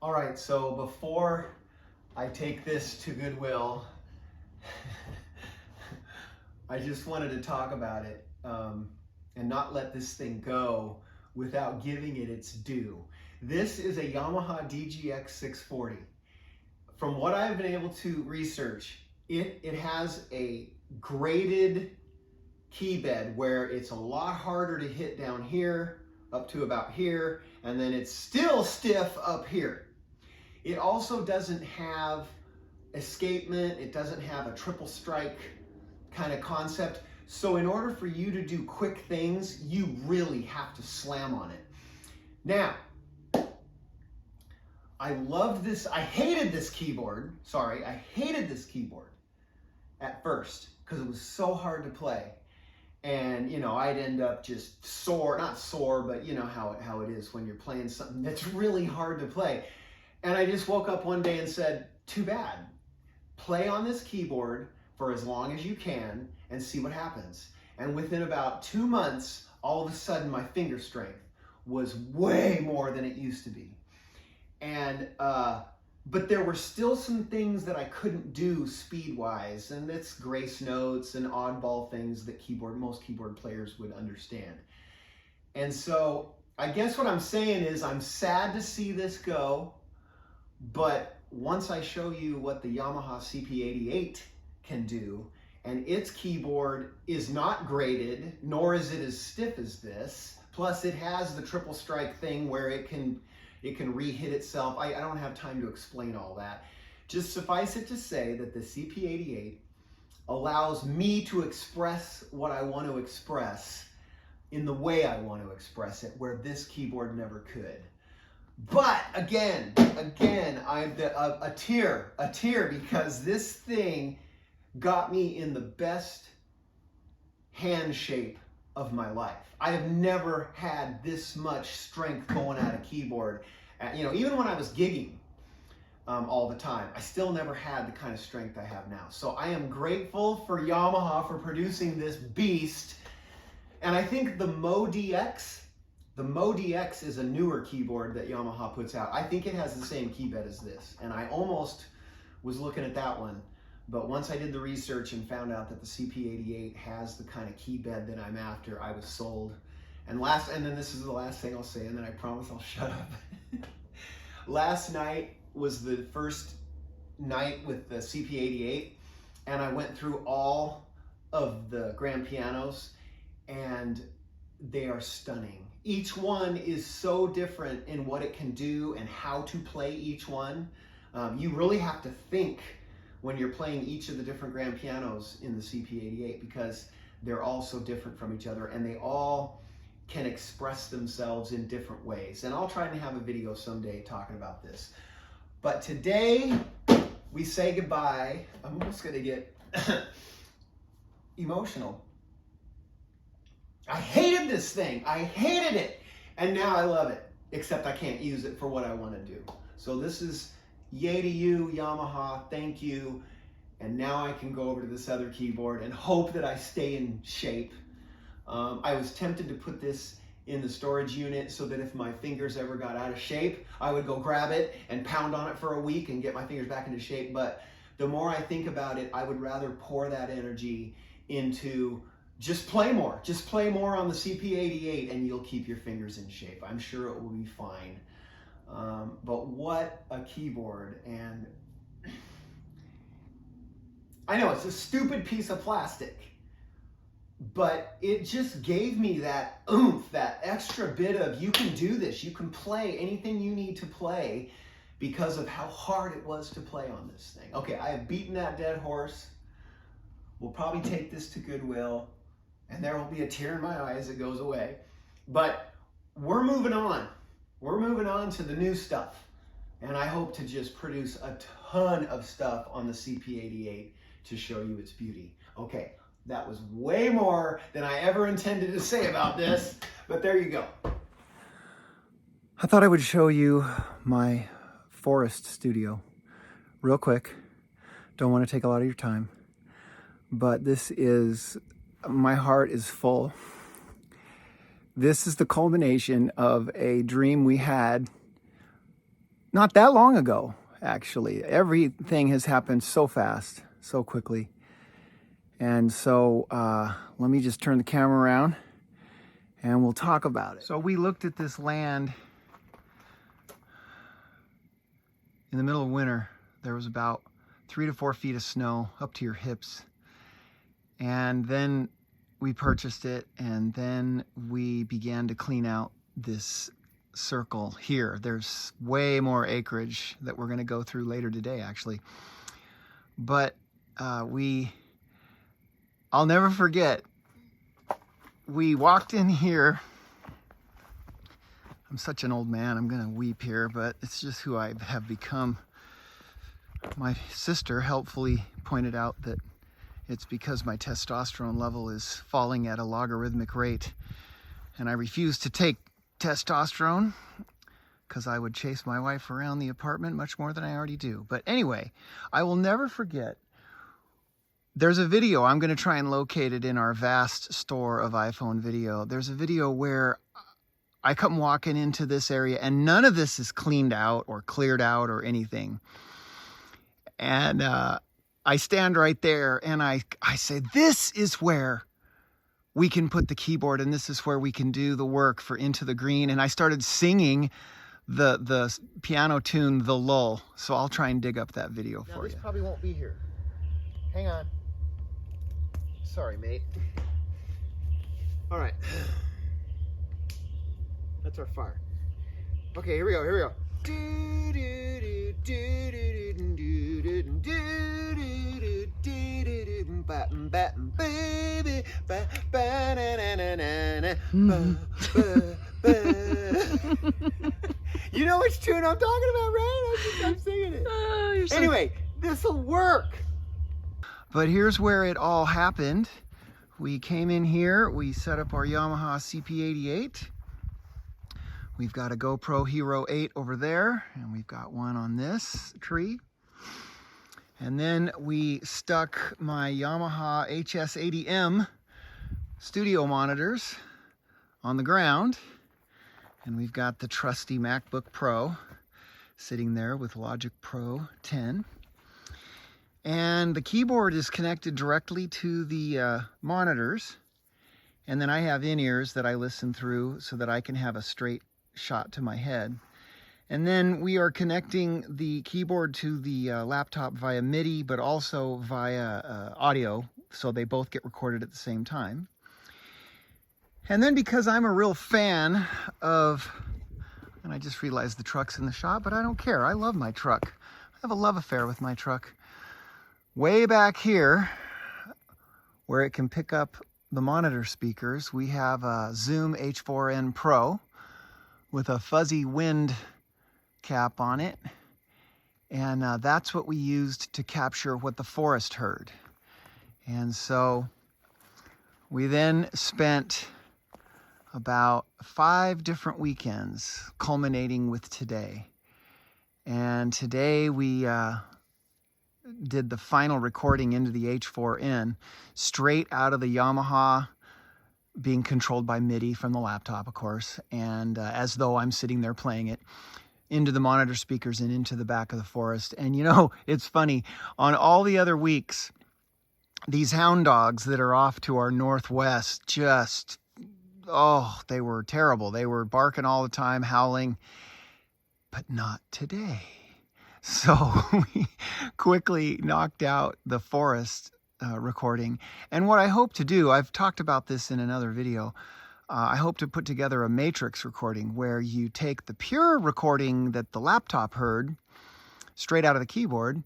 All right, so before I take this to Goodwill, I just wanted to talk about it and not let this thing go without giving it its due. This is a Yamaha DGX 640. From what I've been able to research, it has a graded key bed where it's a lot harder to hit down here, up to about here, and then it's still stiff up here. It also doesn't have escapement, it doesn't have a triple strike kind of concept. So in order for you to do quick things, you really have to slam on it. Now, I hated this keyboard at first because it was so hard to play. And I'd end up just not sore, but you know how it is when you're playing something that's really hard to play. And I just woke up one day and said, too bad. Play on this keyboard for as long as you can and see what happens. And within about 2 months, all of a sudden my finger strength was way more than it used to be. And but there were still some things that I couldn't do speed-wise, and that's grace notes and oddball things that most keyboard players would understand. And so I guess what I'm saying is I'm sad to see this go, but once I show you what the Yamaha CP88 can do, and its keyboard is not graded, nor is it as stiff as this, plus it has the triple strike thing where it can re-hit itself. I don't have time to explain all that. Just suffice it to say that the CP88 allows me to express what I want to express in the way I want to express it, where this keyboard never could. But again, I'm a tear because this thing got me in the best hand shape of my life. I have never had this much strength going at a keyboard. Even when I was gigging all the time, I still never had the kind of strength I have now. So I am grateful for Yamaha for producing this beast. And I think the Mo DX is a newer keyboard that Yamaha puts out. I think it has the same key bed as this. And I almost was looking at that one. But once I did the research and found out that the CP88 has the kind of key bed that I'm after, I was sold. And then this is the last thing I'll say, and then I promise I'll shut up. Last night was the first night with the CP88, and I went through all of the grand pianos, and they are stunning. Each one is so different in what it can do and how to play each one. You really have to think when you're playing each of the different grand pianos in the CP88 because they're all so different from each other and they all can express themselves in different ways. And I'll try to have a video someday talking about this. But today we say goodbye. I'm almost gonna get emotional. I hated this thing. I hated it. And now I love it, except I can't use it for what I want to do. So this is yay to you, Yamaha, thank you. And now I can go over to this other keyboard and hope that I stay in shape. I was tempted to put this in the storage unit so that if my fingers ever got out of shape, I would go grab it and pound on it for a week and get my fingers back into shape. But the more I think about it, I would rather pour that energy into just play more on the CP88 and you'll keep your fingers in shape. I'm sure it will be fine. But what a keyboard. And I know it's a stupid piece of plastic, but it just gave me that oomph, that extra bit of you can do this, you can play anything you need to play because of how hard it was to play on this thing. Okay, I have beaten that dead horse. We'll probably take this to Goodwill and there will be a tear in my eye as it goes away. But we're moving on. We're moving on to the new stuff. And I hope to just produce a ton of stuff on the CP88 to show you its beauty. Okay, that was way more than I ever intended to say about this, but there you go. I thought I would show you my forest studio real quick. Don't want to take a lot of your time, but my heart is full. This is the culmination of a dream we had not that long ago, actually. Everything has happened so fast, so quickly. And so let me just turn the camera around and we'll talk about it. So we looked at this land in the middle of winter. There was about 3 to 4 feet of snow up to your hips. And then we purchased it, and then we began to clean out this circle here. There's way more acreage that we're going to go through later today, actually. But I'll never forget, we walked in here. I'm such an old man, I'm gonna weep here, but it's just who I have become. My sister helpfully pointed out that it's because my testosterone level is falling at a logarithmic rate, and I refuse to take testosterone because I would chase my wife around the apartment much more than I already do. But anyway, I will never forget, there's a video, I'm going to try and locate it in our vast store of iPhone video. There's a video where I come walking into this area and none of this is cleaned out or cleared out or anything. And I stand right there and I say, this is where we can put the keyboard and this is where we can do the work for Into the Green. And I started singing the piano tune, The Lull. So I'll try and dig up that video for you. This probably won't be here. Hang on. Sorry, mate. All right. That's our fire. Okay, here we go, here we go. You know which tune I'm talking about, right? I'm singing it. Oh, anyway, this'll work. But here's where it all happened. We came in here, we set up our Yamaha CP88. We've got a GoPro Hero 8 over there, and we've got one on this tree. And then we stuck my Yamaha HS80M studio monitors on the ground. And we've got the trusty MacBook Pro sitting there with Logic Pro 10. And the keyboard is connected directly to the monitors. And then I have in-ears that I listen through so that I can have a straight shot to my head. And then we are connecting the keyboard to the laptop via MIDI, but also via audio, so they both get recorded at the same time. And then because I'm a real fan of, and I just realized the truck's in the shot, but I don't care. I love my truck. I have a love affair with my truck. Way back here, where it can pick up the monitor speakers, we have a Zoom H4n Pro with a fuzzy wind cap on it. And that's what we used to capture what the forest heard. And so we then spent about 5 different weekends, culminating with today. And today we did the final recording into the H4n, straight out of the Yamaha, being controlled by MIDI from the laptop, of course, and as though I'm sitting there playing it, into the monitor speakers and into the back of the forest. And you know, it's funny, on all the other weeks, these hound dogs that are off to our northwest just, oh, they were terrible. They were barking all the time, howling, but not today. So we quickly knocked out the forest recording. And what I hope to do, I've talked about this in another video, I hope to put together a matrix recording where you take the pure recording that the laptop heard straight out of the keyboard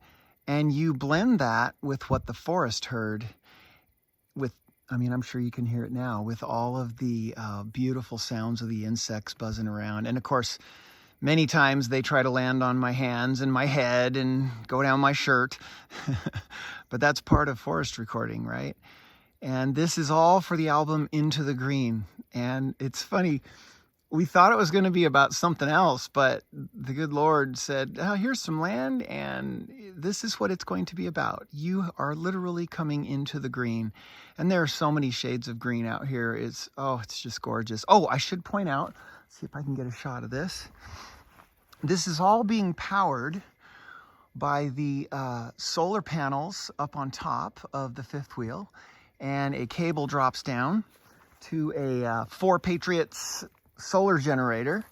and you blend that with what the forest heard with, I mean, I'm sure you can hear it now, with all of the beautiful sounds of the insects buzzing around. And of course, many times they try to land on my hands and my head and go down my shirt. But that's part of forest recording, right? And this is all for the album Into the Green. And it's funny, we thought it was going to be about something else, but the good Lord said, oh, here's some land, and this is what it's going to be about. You are literally coming into the green. And there are so many shades of green out here. It's just gorgeous. Oh, I should point out, see if I can get a shot of this. This is all being powered by the solar panels up on top of the fifth wheel, and a cable drops down to a 4 Patriots solar generator,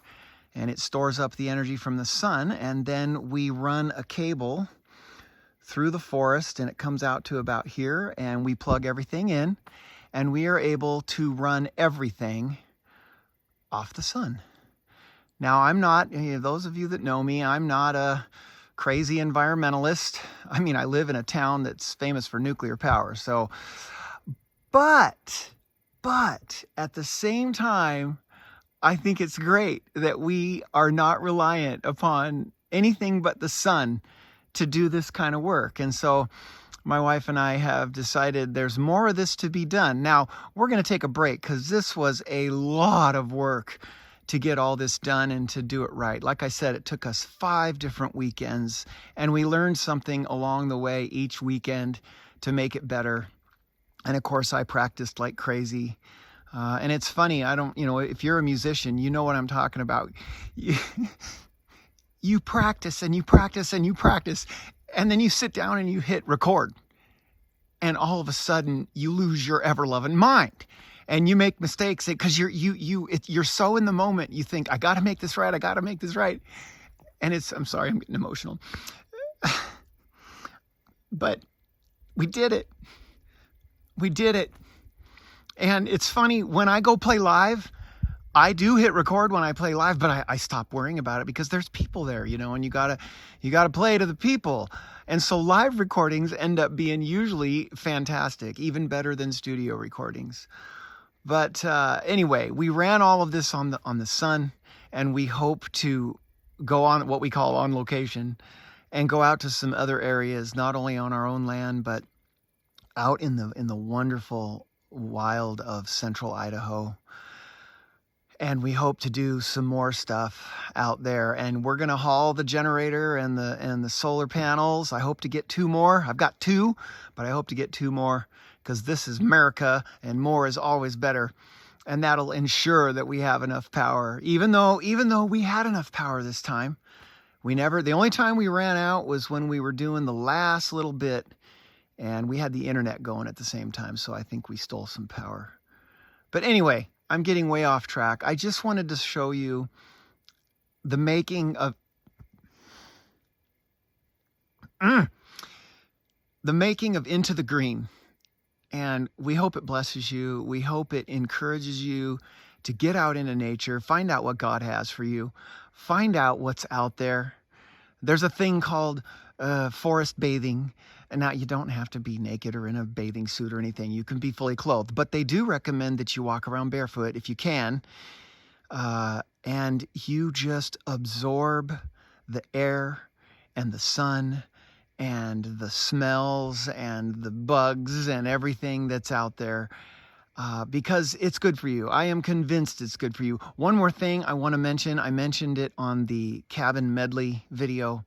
and it stores up the energy from the sun, and then we run a cable through the forest, and it comes out to about here, and we plug everything in, and we are able to run everything off the sun. Now, I'm not, those of you that know me, I'm not a crazy environmentalist. I mean, I live in a town that's famous for nuclear power, so, but at the same time, I think it's great that we are not reliant upon anything but the sun to do this kind of work. And so my wife and I have decided there's more of this to be done. Now, we're going to take a break because this was a lot of work to get all this done and to do it right. Like I said, it took us 5 different weekends, and we learned something along the way each weekend to make it better. And of course, I practiced like crazy. And it's funny, if you're a musician, you know what I'm talking about. You practice and you practice and you practice, and then you sit down and you hit record. And all of a sudden, you lose your ever-loving mind. And you make mistakes because you're so in the moment. You think, I got to make this right. I got to make this right. And I'm sorry, I'm getting emotional. But we did it. We did it. And it's funny, when I go play live, I do hit record when I play live, but I stop worrying about it because there's people there, and you gotta play to the people. And so live recordings end up being usually fantastic, even better than studio recordings. But anyway, we ran all of this on the sun, and we hope to go on what we call on location and go out to some other areas, not only on our own land, but out in the wonderful wild of central Idaho. And we hope to do some more stuff out there. And we're going to haul the generator and the solar panels. I hope to get 2 more. I've got 2, but I hope to get 2 more, because this is America and more is always better. And that'll ensure that we have enough power. Even though we had enough power this time, the only time we ran out was when we were doing the last little bit, and we had the internet going at the same time. So I think we stole some power. But anyway, I'm getting way off track. I just wanted to show you the making of Into the Green. And we hope it blesses you. We hope it encourages you to get out into nature, find out what God has for you, find out what's out there. There's a thing called forest bathing. And now you don't have to be naked or in a bathing suit or anything. You can be fully clothed. But they do recommend that you walk around barefoot if you can. And you just absorb the air and the sun and the smells and the bugs and everything that's out there, because it's good for you. I am convinced it's good for you. One more thing I want to mention. I mentioned it on the cabin medley video.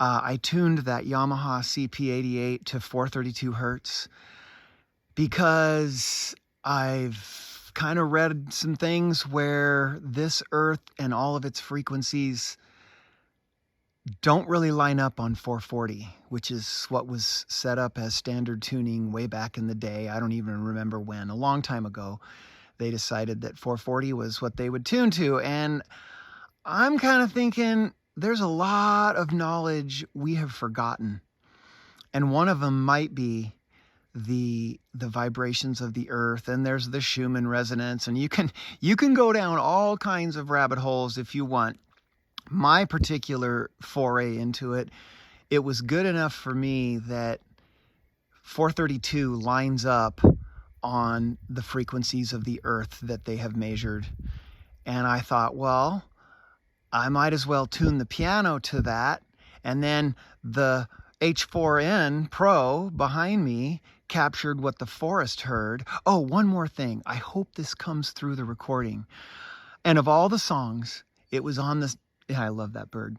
I tuned that Yamaha CP88 to 432 hertz because I've kind of read some things where this earth and all of its frequencies don't really line up on 440, which is what was set up as standard tuning way back in the day. I don't even remember when. A long time ago, they decided that 440 was what they would tune to. And I'm kind of thinking, there's a lot of knowledge we have forgotten. And one of them might be the vibrations of the earth, and there's the Schumann resonance, and you can go down all kinds of rabbit holes if you want. My particular foray into it, it was good enough for me that 432 lines up on the frequencies of the earth that they have measured. And I thought, well, I might as well tune the piano to that. And then the H4n Pro behind me captured what the forest heard. Oh, one more thing. I hope this comes through the recording. And of all the songs, it was on this. Yeah, I love that bird.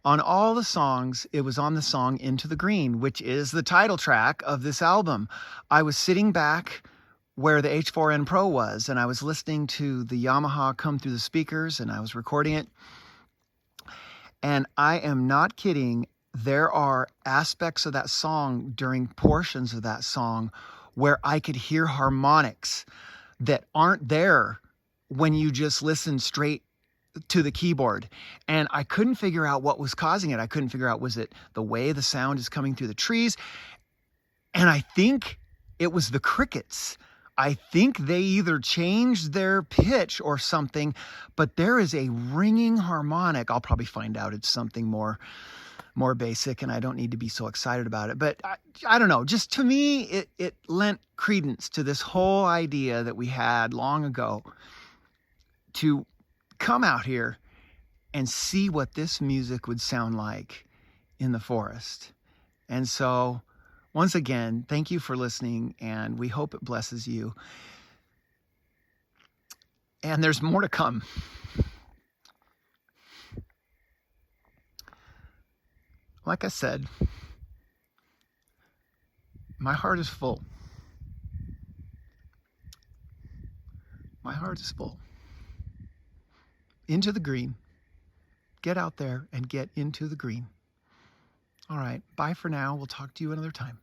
On all the songs, it was on the song Into the Green, which is the title track of this album. I was sitting back where the H4n Pro was, and I was listening to the Yamaha come through the speakers, and I was recording it. And I am not kidding. There are aspects of that song, during portions of that song, where I could hear harmonics that aren't there when you just listen straight to the keyboard. And I couldn't figure out what was causing it. I couldn't figure out, was it the way the sound is coming through the trees? And I think it was the crickets. I think they either changed their pitch or something, but there is a ringing harmonic. I'll probably find out it's something more basic, and I don't need to be so excited about it. But I don't know, just to me, it lent credence to this whole idea that we had long ago to come out here and see what this music would sound like in the forest. And so, once again, thank you for listening, and we hope it blesses you. And there's more to come. Like I said, my heart is full. My heart is full. Into the green. Get out there and get into the green. All right, bye for now. We'll talk to you another time.